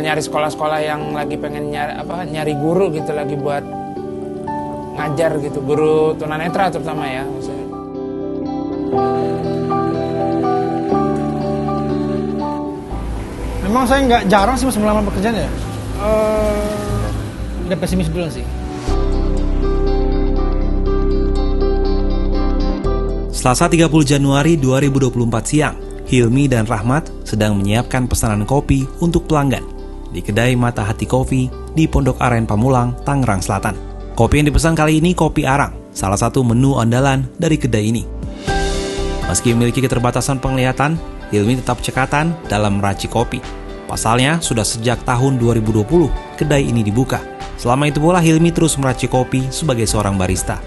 nyari sekolah-sekolah yang lagi pengen nyari guru gitu, lagi buat ngajar gitu, guru tunanetra terutama ya maksudnya. Memang saya nggak jarang sih mas melamar pekerjaan ya. Udah pesimis dulu sih. Selasa 30 Januari 2024 siang, Hilmi dan Rahmat sedang menyiapkan pesanan kopi untuk pelanggan di kedai Mata Hati Kopi di Pondok Aren Pamulang, Tangerang Selatan. Kopi yang dipesan kali ini kopi arang, salah satu menu andalan dari kedai ini. Meski memiliki keterbatasan penglihatan, Hilmi tetap cekatan dalam meracik kopi. Pasalnya, sudah sejak tahun 2020 kedai ini dibuka. Selama itu pula Hilmi terus meracik kopi sebagai seorang barista.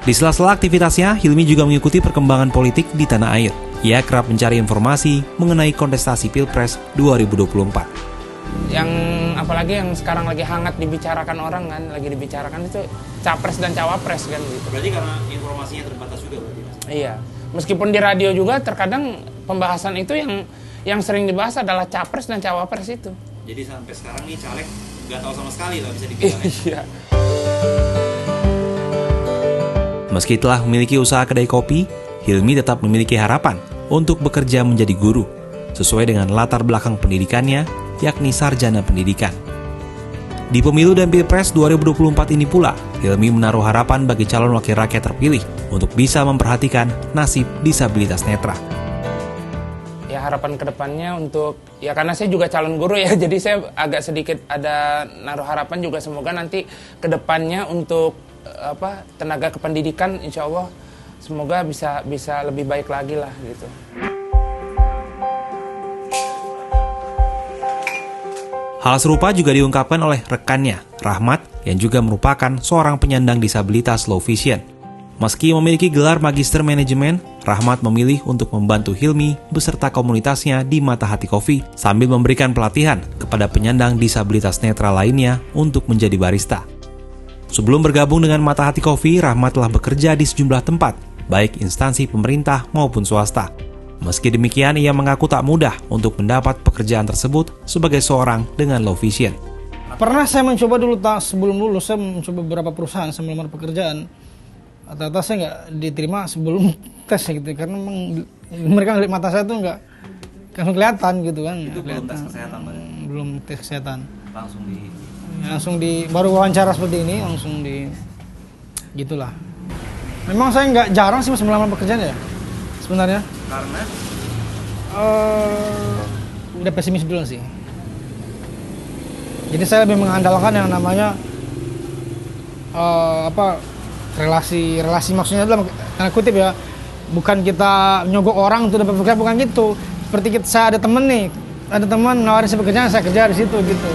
Di sela-sela aktivitasnya, Hilmi juga mengikuti perkembangan politik di tanah air. Ia kerap mencari informasi mengenai kontestasi Pilpres 2024. Yang apalagi yang sekarang lagi hangat dibicarakan orang kan, lagi dibicarakan itu capres dan cawapres kan gitu. Berarti karena informasinya terbatas juga berarti? Iya, meskipun di radio juga terkadang pembahasan itu yang sering dibahas adalah capres dan cawapres itu. Jadi sampai sekarang nih caleg nggak tahu sama sekali lah bisa dibilang. Iya. Meski telah memiliki usaha kedai kopi, Hilmi tetap memiliki harapan untuk bekerja menjadi guru, sesuai dengan latar belakang pendidikannya, yakni sarjana pendidikan. Di pemilu dan Pilpres 2024 ini pula, Hilmi menaruh harapan bagi calon wakil rakyat terpilih untuk bisa memperhatikan nasib disabilitas netra. Ya harapan kedepannya untuk, ya karena saya juga calon guru ya, jadi saya agak sedikit ada naruh harapan juga semoga nanti kedepannya untuk tenaga kependidikan insya Allah semoga bisa lebih baik lagi lah gitu. Hal serupa juga diungkapkan oleh rekannya, Rahmat, yang juga merupakan seorang penyandang disabilitas low vision. Meski memiliki gelar Magister Manajemen, Rahmat memilih untuk membantu Hilmi beserta komunitasnya di Mata Hati Kopi sambil memberikan pelatihan kepada penyandang disabilitas netra lainnya untuk menjadi barista. Sebelum bergabung dengan Mata Hati Kopi, Rahmat telah bekerja di sejumlah tempat, baik instansi pemerintah maupun swasta. Meski demikian, ia mengaku tak mudah untuk mendapat pekerjaan tersebut sebagai seorang dengan low vision. Pernah saya mencoba dulu, sebelum lulus, saya mencoba beberapa perusahaan saya melamar pekerjaan. Ternyata saya nggak diterima sebelum tes gitu, karena memang mereka ngeliat mata saya tuh nggak kelihatan gitu kan. Itu belum tes kesehatan, Pak? Belum tes kesehatan. Langsung di baru wawancara seperti ini, langsung di gitulah. Memang saya nggak jarang sih mas melamar pekerjaan ya sebenarnya. Karena? Udah pesimis dulu sih. Jadi saya lebih mengandalkan yang namanya relasi maksudnya dalam tanda kutip ya, bukan kita nyogok orang untuk dapat pekerjaan, bukan gitu. Seperti saya ada teman nawarin saya pekerjaan, saya kerja di situ gitu.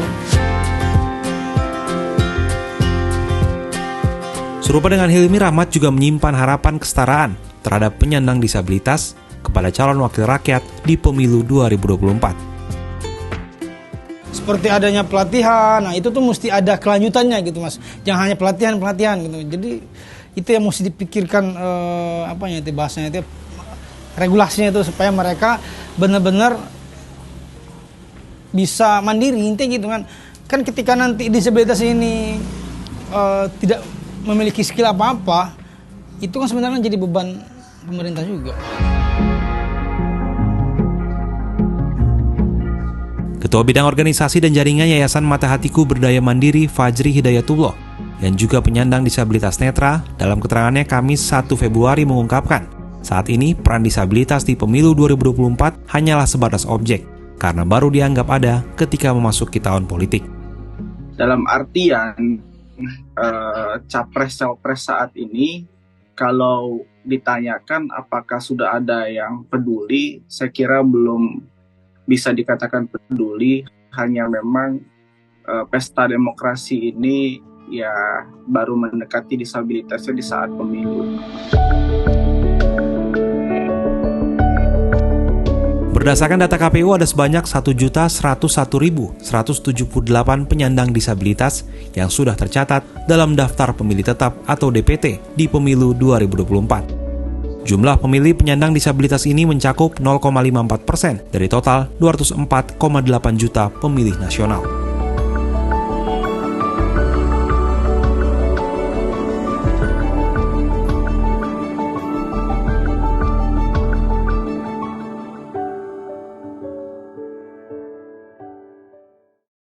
Serupa dengan Hilmi, Rahmat juga menyimpan harapan kesetaraan terhadap penyandang disabilitas kepada calon wakil rakyat di pemilu 2024. Seperti adanya pelatihan, nah itu tuh mesti ada kelanjutannya gitu mas. Jangan hanya pelatihan gitu. Jadi itu yang mesti dipikirkan itu bahasanya itu regulasinya itu supaya mereka benar-benar bisa mandiri intinya gitu kan. Kan ketika nanti disabilitas ini tidak memiliki skill apa-apa, itu kan sebenarnya jadi beban pemerintah juga. Ketua Bidang Organisasi dan Jaringan Yayasan Mata Hatiku Berdaya Mandiri Fajri Hidayatullah yang juga penyandang disabilitas netra dalam keterangannya Kamis 1 Februari mengungkapkan, saat ini peran disabilitas di pemilu 2024 hanyalah sebatas objek karena baru dianggap ada ketika memasuki tahun politik. Dalam artian capres-cawapres saat ini, kalau ditanyakan apakah sudah ada yang peduli, saya kira belum bisa dikatakan peduli, hanya memang pesta demokrasi ini ya baru mendekati disabilitasnya di saat pemilu. Berdasarkan data KPU ada sebanyak 1.101.178 penyandang disabilitas yang sudah tercatat dalam daftar pemilih tetap atau DPT di pemilu 2024. Jumlah pemilih penyandang disabilitas ini mencakup 0,54% dari total 204,8 juta pemilih nasional.